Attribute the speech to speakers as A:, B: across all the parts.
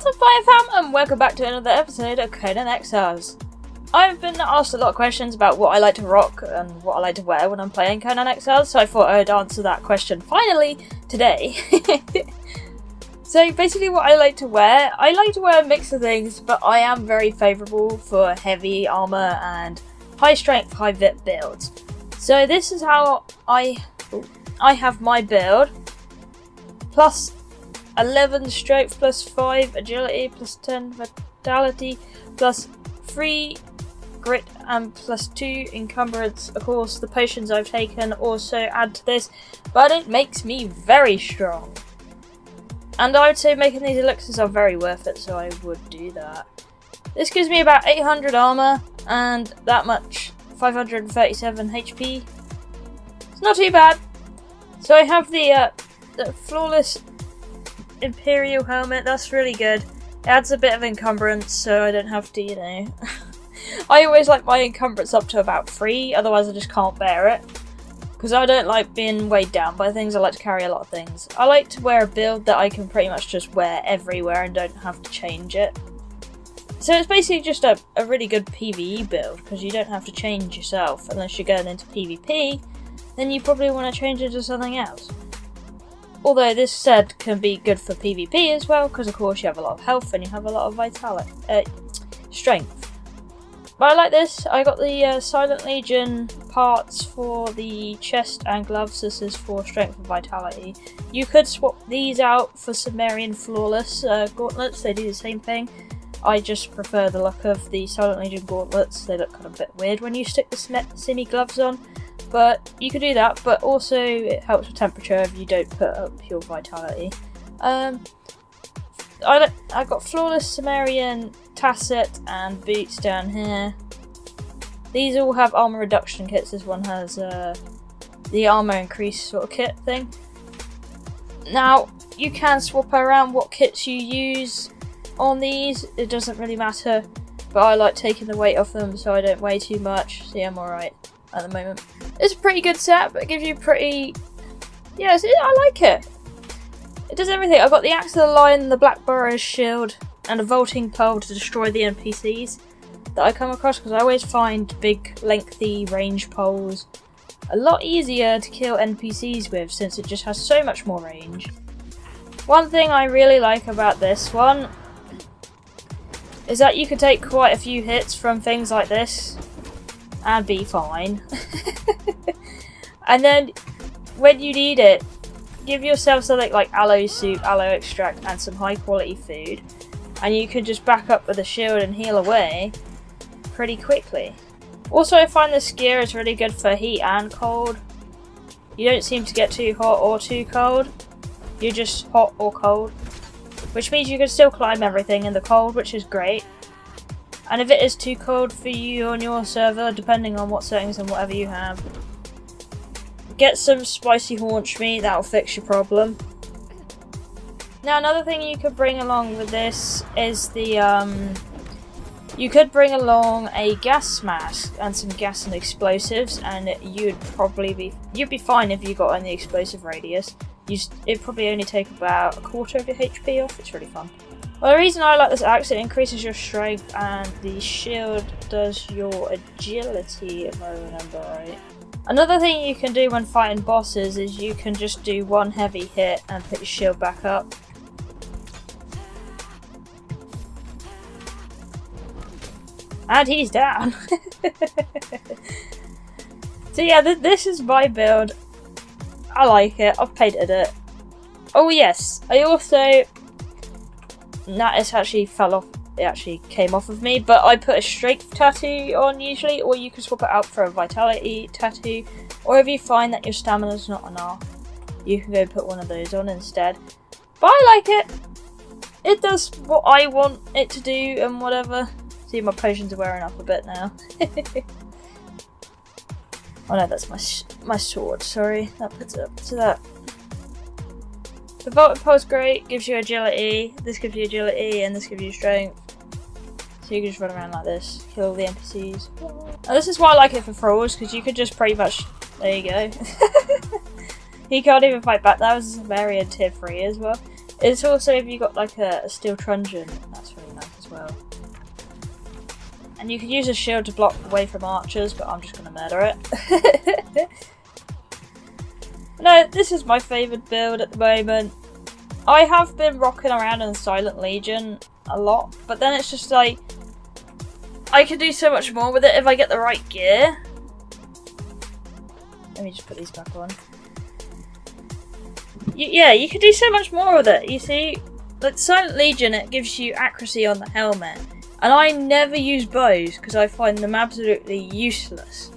A: What's up, Fire Fam, and welcome back to another episode of Conan Exiles. I've been asked a lot of questions about what I like to rock and what I like to wear when I'm playing Conan Exiles, so I thought I would answer that question finally today. So basically what I like to wear a mix of things, but I am very favourable for heavy armour and high strength, high vip builds. So this is how I have my build. Plus 11 strength, plus 5 agility, plus 10 vitality, plus 3 grit, and plus 2 encumbrance. Of course, the potions I've taken also add to this, but it makes me very strong. And I would say making these elixirs are very worth it, so I would do that. This gives me about 800 armor and that much 537 HP. It's not too bad. So I have the flawless Imperial helmet. That's really good. It adds a bit of encumbrance, so I don't have to, I always like my encumbrance up to about 3, otherwise I just can't bear it. Because I don't like being weighed down by things, I like to carry a lot of things. I like to wear a build that I can pretty much just wear everywhere and don't have to change it. So it's basically just a really good PvE build, because you don't have to change yourself unless you're going into PvP, then you probably want to change it to something else. Although this said can be good for PvP as well, because of course you have a lot of health and you have a lot of vitality, strength. But I like this. I got the Silent Legion parts for the chest and gloves. This is for strength and vitality. You could swap these out for Sumerian Flawless gauntlets. They do the same thing. I just prefer the look of the Silent Legion gauntlets. They look kind of a bit weird when you stick the Simi gloves on. But you could do that, but also it helps with temperature if you don't put up your vitality. I got Flawless Sumerian Tacet and boots down here. These all have armor reduction kits. This one has the armor increase sort of kit thing. Now, you can swap around what kits you use on these. It doesn't really matter, but I like taking the weight off them so I don't weigh too much. See, I'm alright at the moment. It's a pretty good set, but it gives you pretty... Yeah, I like it. It does everything. I've got the Axe of the Lion, the Black Burrow's shield, and a vaulting pole to destroy the NPCs that I come across, because I always find big, lengthy range poles a lot easier to kill NPCs with, since it just has so much more range. One thing I really like about this one is that you can take quite a few hits from things like this and be fine. And then when you need it, give yourself something like aloe soup, aloe extract, and some high quality food, and you can just back up with a shield and heal away pretty quickly. Also, I find this gear is really good for heat and cold. You don't seem to get too hot or too cold. You're just hot or cold, which means you can still climb everything in the cold, which is great. And if it is too cold for you on your server, depending on what settings and whatever you have, get some spicy haunch meat, that'll fix your problem. Now, another thing you could bring along with this is the you could bring along a gas mask and some gas and explosives, and you'd be fine if you got on the explosive radius. It'd probably only take about a quarter of your HP off. It's really fun. Well, the reason I like this axe, it increases your strength, and the shield does your agility, if I remember right. Another thing you can do when fighting bosses is you can just do one heavy hit and put your shield back up. And he's down. So yeah, this is my build. I like it. I've painted it. Oh yes, I also... It actually fell off. It actually came off of me, but I put a strength tattoo on usually, or you can swap it out for a vitality tattoo, or if you find that your stamina's not enough, you can go put one of those on instead. But I like it. It does what I want it to do and whatever. See, my potions are wearing up a bit now. Oh no, that's my sword, sorry. That puts it up to that. The vaulted pole's great, gives you agility, this gives you agility, and this gives you strength. So you can just run around like this, kill all the NPCs. And this is why I like it for thralls, because you could just pretty much... There you go. He can't even fight back. That was a Sumerian tier 3 as well. It's also if you got like a steel truncheon, that's really nice as well. And you can use a shield to block away from archers, but I'm just going to murder it. No, this is my favourite build at the moment. I have been rocking around in Silent Legion a lot, but then it's just like, I can do so much more with it if I get the right gear. Let me just put these back on. Yeah, you can do so much more with it, you see. Like Silent Legion, it gives you accuracy on the helmet. And I never use bows because I find them absolutely useless.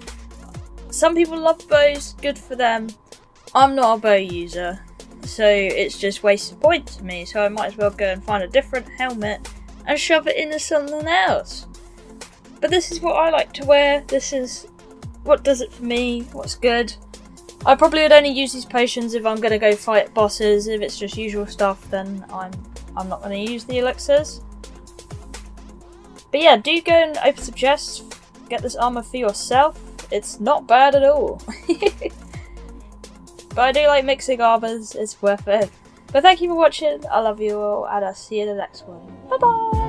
A: Some people love bows, good for them. I'm not a bow user, so it's just wasted points to me, so I might as well go and find a different helmet and shove it into something else. But this is what I like to wear, this is what does it for me, what's good. I probably would only use these potions if I'm going to go fight bosses. If it's just usual stuff, then I'm not going to use the elixirs. But yeah, do go and open some chests, get this armour for yourself. It's not bad at all. But I do like mixing armours, it's worth it. But thank you for watching, I love you all, and I'll see you in the next one. Bye bye!